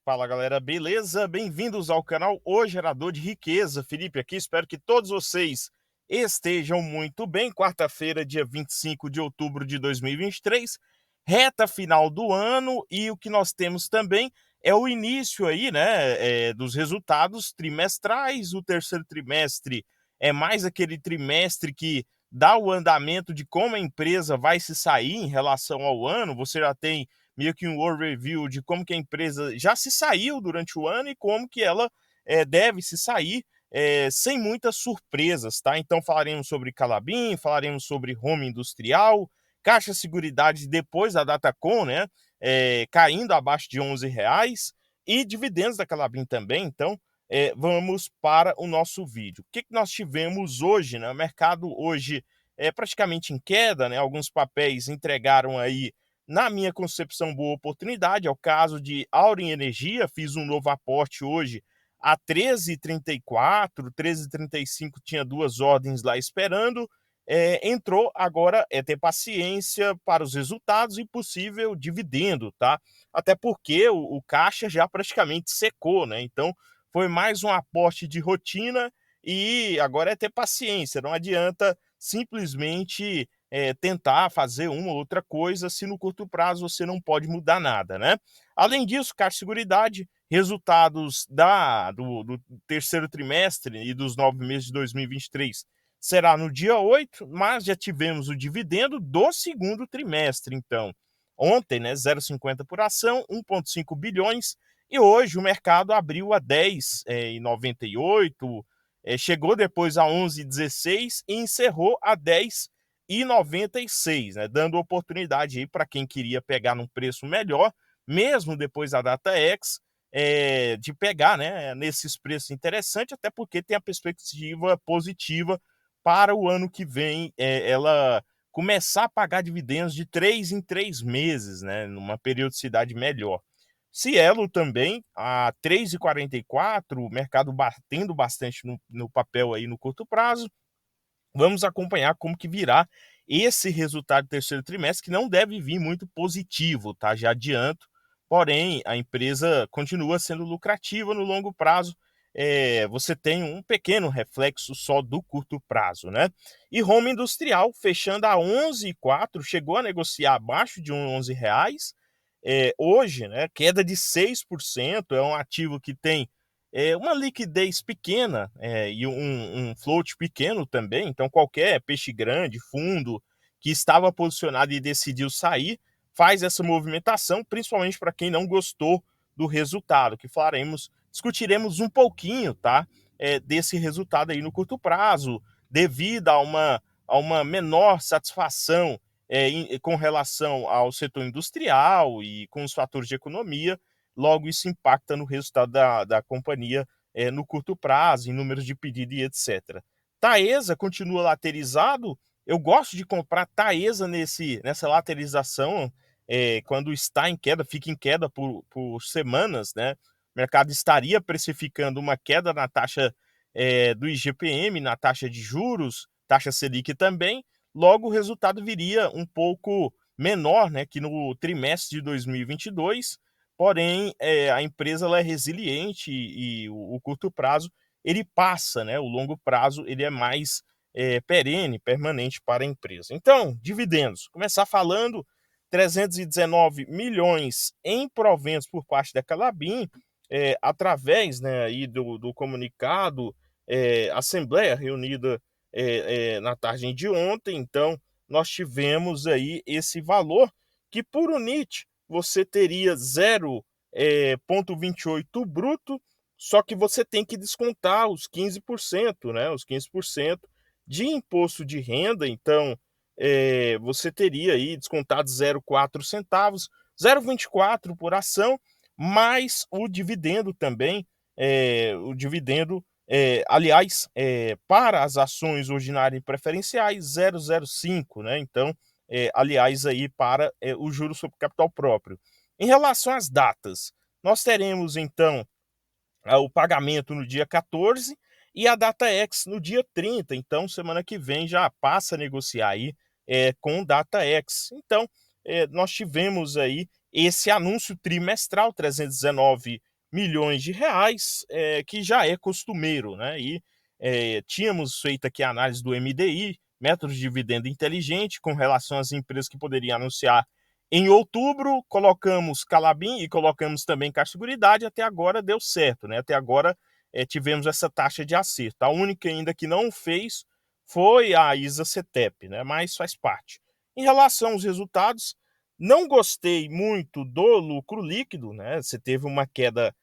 Fala galera, beleza? Bem-vindos ao canal O Gerador de Riqueza. Felipe aqui, espero que todos vocês estejam muito bem. Quarta-feira, dia 25 de outubro de 2023, reta final do ano, e o que nós temos também é o início aí, né, dos resultados trimestrais. O terceiro trimestre é mais aquele trimestre que dá o andamento de como a empresa vai se sair em relação ao ano. Você já tem meio que um overview de como que a empresa já se saiu durante o ano e como que ela deve se sair sem muitas surpresas, tá? Então falaremos sobre Klabin, falaremos sobre Home Industrial, Caixa Seguridade depois da Datacom, né? Caindo abaixo de R$ 11, e dividendos da Klabin também. Então vamos para o nosso vídeo. O que nós tivemos hoje, né? O mercado hoje é praticamente em queda, né? Alguns papéis entregaram aí, na minha concepção, boa oportunidade. É o caso de Auren Energia, fiz um novo aporte hoje a 13,34, 13,35, tinha duas ordens lá esperando. Entrou, agora é ter paciência para os resultados e possível dividendo, tá? Até porque o caixa já praticamente secou, né? Então foi mais um aporte de rotina e agora é ter paciência. Não adianta simplesmente tentar fazer uma ou outra coisa se no curto prazo você não pode mudar nada, né? Além disso, Caixa Seguridade, resultados do terceiro trimestre e dos 9 meses de 2023 será no dia 8, mas já tivemos o dividendo do segundo trimestre. Então, ontem, né, 0,50 por ação, 1,5 bilhões, e hoje o mercado abriu a 10,98, chegou depois a 11,16 e encerrou a 10,96, né, dando oportunidade aí para quem queria pegar num preço melhor, mesmo depois da data X, de pegar, né, nesses preços interessantes, até porque tem a perspectiva positiva para o ano que vem, ela começar a pagar dividendos de 3 em 3 meses, né, numa periodicidade melhor. Cielo também, a 3,44, o mercado batendo bastante no papel aí no curto prazo. Vamos acompanhar como que virá esse resultado do terceiro trimestre, que não deve vir muito positivo, tá? Já adianto. Porém, a empresa continua sendo lucrativa no longo prazo. Você tem um pequeno reflexo só do curto prazo, né? E Home Industrial, fechando a 11,4, chegou a negociar abaixo de R$ 11. Hoje, né, queda de 6%, é um ativo que tem uma liquidez pequena e um float pequeno também. Então qualquer peixe grande, fundo, que estava posicionado e decidiu sair, faz essa movimentação, principalmente para quem não gostou do resultado, que discutiremos um pouquinho, tá? Desse resultado aí no curto prazo, devido a uma menor satisfação com relação ao setor industrial e com os fatores de economia. Logo isso impacta no resultado da companhia no curto prazo, em números de pedido e etc. Taesa continua laterizado. Eu gosto de comprar Taesa nessa laterização, quando está em queda, fica em queda por semanas, né? O mercado estaria precificando uma queda na taxa do IGPM, na taxa de juros, taxa Selic também. Logo o resultado viria um pouco menor, né, que no trimestre de 2022. Porém, a empresa ela é resiliente e o curto prazo ele passa, né? O longo prazo ele é mais perene, permanente para a empresa. Então, dividendos. Começar falando, 319 milhões em proventos por parte da Klabin, através, né, aí do comunicado, Assembleia reunida na tarde de ontem. Então, nós tivemos aí esse valor que por unit você teria 0,28 bruto, só que você tem que descontar os 15%, né? Os 15% de imposto de renda. Então, você teria aí descontado 0,4 centavos, 0,24 por ação, mais o dividendo também. O dividendo, aliás, para as ações ordinárias e preferenciais, 0,05, né? Então, aliás, aí para o juro sobre capital próprio. Em relação às datas, nós teremos então o pagamento no dia 14 e a data X no dia 30. Então, semana que vem já passa a negociar aí com data X. Então, nós tivemos aí esse anúncio trimestral, 319 milhões de reais, que já é costumeiro, né? E tínhamos feito aqui a análise do MDI, método de dividendo inteligente, com relação às empresas que poderiam anunciar em outubro, colocamos Calabim e colocamos também Caixa Seguridade, até agora deu certo, né? Até agora tivemos essa taxa de acerto. A única ainda que não fez foi a ISA-CETEP, né? Mas faz parte. Em relação aos resultados, não gostei muito do lucro líquido, né? Você teve uma queda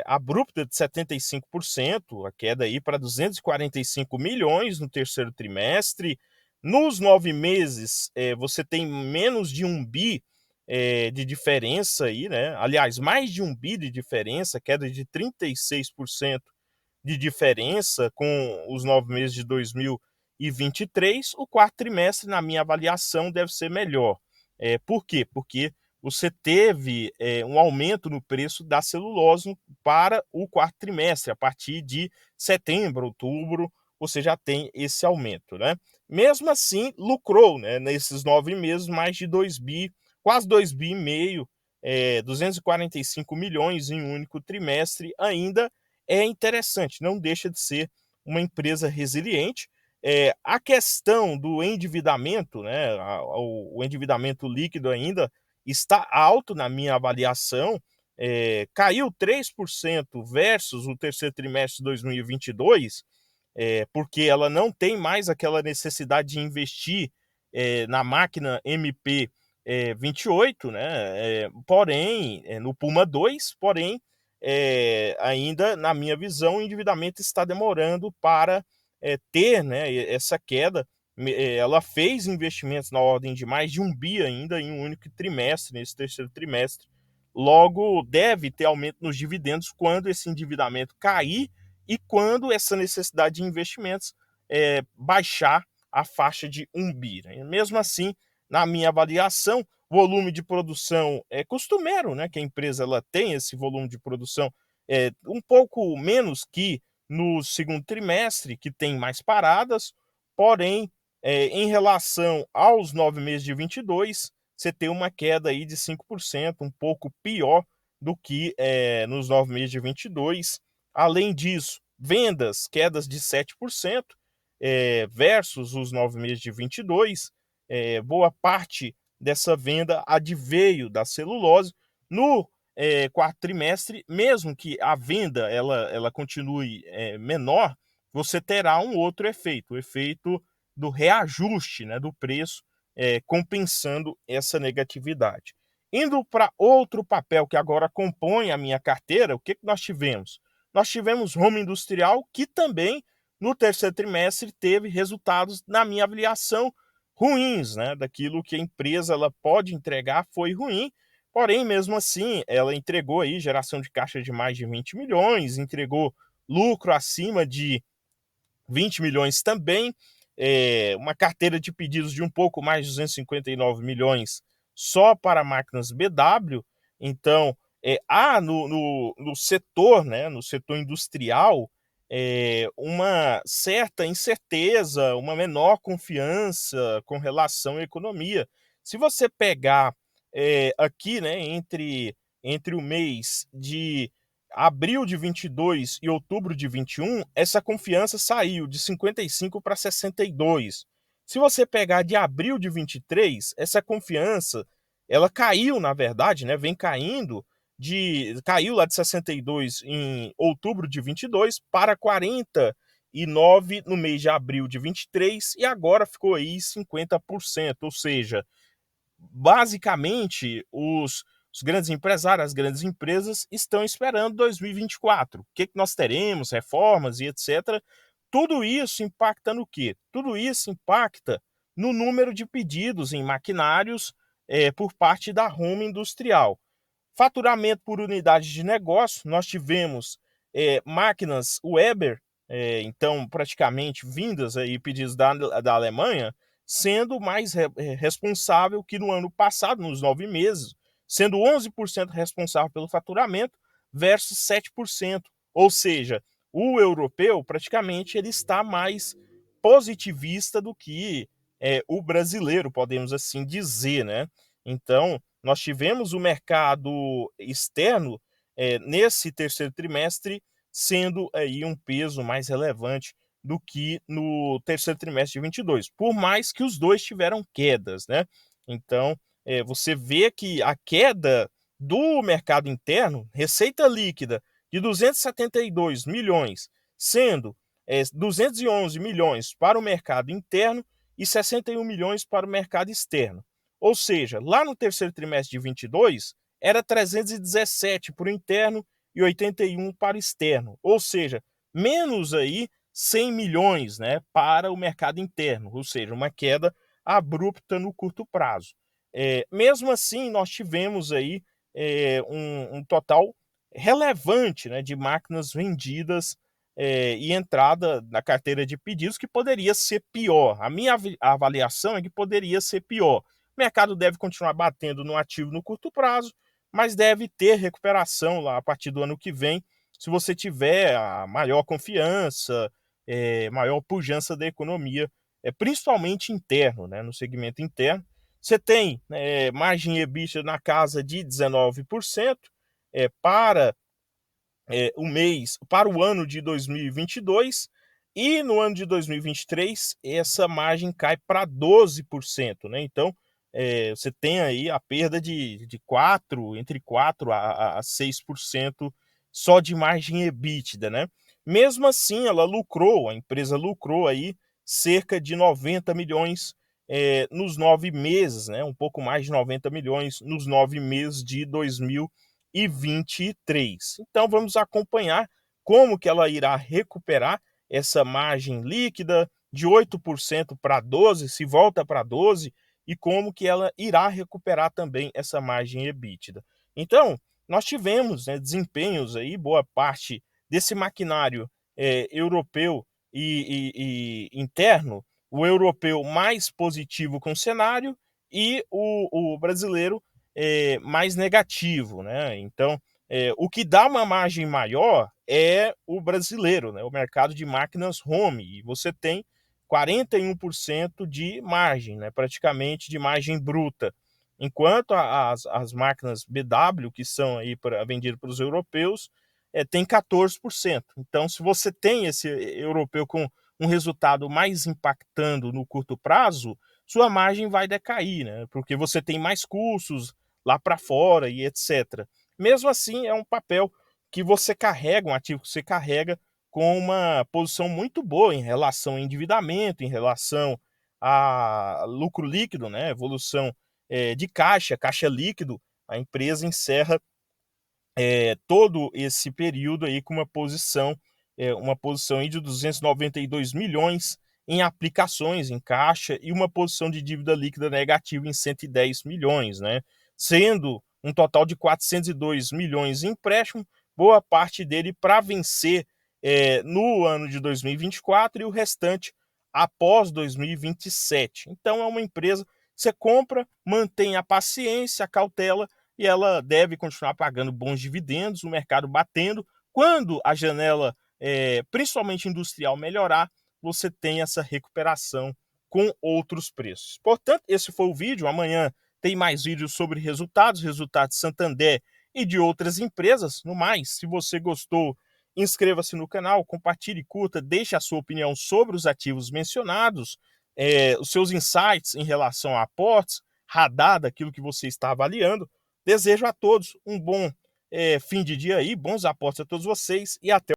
abrupta de 75%, a queda aí para 245 milhões no terceiro trimestre. Nos 9 meses, você tem menos de 1 bi de diferença aí, né? Aliás, mais de 1 bi de diferença, queda de 36% de diferença com os 9 meses de 2023. O quarto trimestre, na minha avaliação, deve ser melhor. Por quê? Porque você teve um aumento no preço da celulose para o quarto trimestre. A partir de setembro, outubro, você já tem esse aumento, né? Mesmo assim, lucrou, né, nesses 9 meses mais de 2 bi, quase 2 bi e meio, 245 milhões em um único trimestre. Ainda é interessante, não deixa de ser uma empresa resiliente. A questão do endividamento, né, o endividamento líquido ainda está alto na minha avaliação, caiu 3% versus o terceiro trimestre de 2022, porque ela não tem mais aquela necessidade de investir na máquina MP 28, né? Porém, no Puma 2, porém, ainda, na minha visão, o endividamento está demorando para ter, né, essa queda. Ela fez investimentos na ordem de mais de 1 bi ainda em um único trimestre, nesse terceiro trimestre. Logo, deve ter aumento nos dividendos quando esse endividamento cair e quando essa necessidade de investimentos baixar a faixa de 1 bi. Né? Mesmo assim, na minha avaliação, volume de produção é costumeiro, né? Que a empresa ela tem esse volume de produção um pouco menos que no segundo trimestre, que tem mais paradas, porém, em relação aos 9 meses de 22, você tem uma queda aí de 5%, um pouco pior do que nos 9 meses de 22. Além disso, vendas, quedas de 7%, versus os 9 meses de 22. Boa parte dessa venda adveio da celulose. No quarto trimestre, mesmo que a venda ela continue menor, você terá um outro efeito, o efeito do reajuste, né, do preço, compensando essa negatividade. Indo para outro papel que agora compõe a minha carteira, o que nós tivemos? Nós tivemos Home Industrial, que também no terceiro trimestre teve resultados, na minha avaliação, ruins, né? Daquilo que a empresa ela pode entregar foi ruim, porém, mesmo assim, ela entregou aí geração de caixa de mais de 20 milhões, entregou lucro acima de 20 milhões também, uma carteira de pedidos de um pouco mais de 259 milhões só para máquinas BW. Então, há no setor, né, no setor industrial, uma certa incerteza, uma menor confiança com relação à economia. Se você pegar aqui, né, entre o mês de abril de 22 e outubro de 21, essa confiança saiu de 55 para 62. Se você pegar de abril de 23, essa confiança ela caiu, na verdade, né? Vem caindo caiu lá de 62 em outubro de 22 para 49 no mês de abril de 23 e agora ficou aí 50%, ou seja, basicamente os grandes empresários, as grandes empresas estão esperando 2024. O que nós teremos, reformas e etc. Tudo isso impacta no quê? Tudo isso impacta no número de pedidos em maquinários por parte da Home Industrial. Faturamento por unidade de negócio, nós tivemos máquinas Weber, então praticamente vindas aí pedidos da Alemanha, sendo mais responsável que no ano passado, nos 9 meses, sendo 11% responsável pelo faturamento versus 7%. Ou seja, o europeu praticamente ele está mais positivista do que o brasileiro, podemos assim dizer, né? Então, nós tivemos o mercado externo nesse terceiro trimestre, sendo aí um peso mais relevante do que no terceiro trimestre de 22, por mais que os dois tiveram quedas, né? Então, você vê que a queda do mercado interno, receita líquida de 272 milhões, sendo 211 milhões para o mercado interno e 61 milhões para o mercado externo. Ou seja, lá no terceiro trimestre de 22, era 317 para o interno e 81 para o externo. Ou seja, menos aí 100 milhões, né, para o mercado interno, ou seja, uma queda abrupta no curto prazo. Mesmo assim, nós tivemos aí um total relevante, né, de máquinas vendidas e entrada na carteira de pedidos que poderia ser pior. A minha avaliação é que poderia ser pior. O mercado deve continuar batendo no ativo no curto prazo, mas deve ter recuperação lá a partir do ano que vem, se você tiver a maior confiança, maior pujança da economia, principalmente interno, né, no segmento interno. Você tem margem EBITDA na casa de 19% para para o ano de 2022, e no ano de 2023 essa margem cai para 12%, né? Então, você tem aí a perda de 4, entre 4 a 6% só de margem EBITDA, né? Mesmo assim, a empresa lucrou aí cerca de 90 milhões nos 9 meses, né? Um pouco mais de 90 milhões nos 9 meses de 2023. Então vamos acompanhar como que ela irá recuperar essa margem líquida de 8% para 12%, se volta para 12%, e como que ela irá recuperar também essa margem EBITDA. Então, nós tivemos, né, desempenhos aí, boa parte desse maquinário europeu e interno, o europeu mais positivo com o cenário e o brasileiro mais negativo, né? Então, o que dá uma margem maior é o brasileiro, né? O mercado de máquinas home, e você tem 41% de margem, né? Praticamente de margem bruta, enquanto as máquinas BW, que são aí vendidas para os europeus, tem 14%. Então, se você tem esse europeu com um resultado mais impactando no curto prazo, sua margem vai decair, né? Porque você tem mais custos lá para fora e etc. Mesmo assim, é um papel que você carrega, um ativo que você carrega com uma posição muito boa em relação ao endividamento, em relação a lucro líquido, né? Evolução de caixa líquido. A empresa encerra todo esse período aí com uma posição aí de 292 milhões em aplicações em caixa e uma posição de dívida líquida negativa em 110 milhões, né? Sendo um total de 402 milhões em empréstimo, boa parte dele para vencer no ano de 2024 e o restante após 2027. Então é uma empresa que você compra, mantém a paciência, a cautela, e ela deve continuar pagando bons dividendos, o mercado batendo. Quando a janela, principalmente industrial, melhorar, você tem essa recuperação com outros preços. Portanto, esse foi o vídeo. Amanhã tem mais vídeos sobre resultados de Santander e de outras empresas. No mais, se você gostou, inscreva-se no canal, compartilhe, curta, deixe a sua opinião sobre os ativos mencionados, os seus insights em relação a aportes, radar daquilo que você está avaliando. Desejo a todos um bom fim de dia aí, bons aportes a todos vocês e até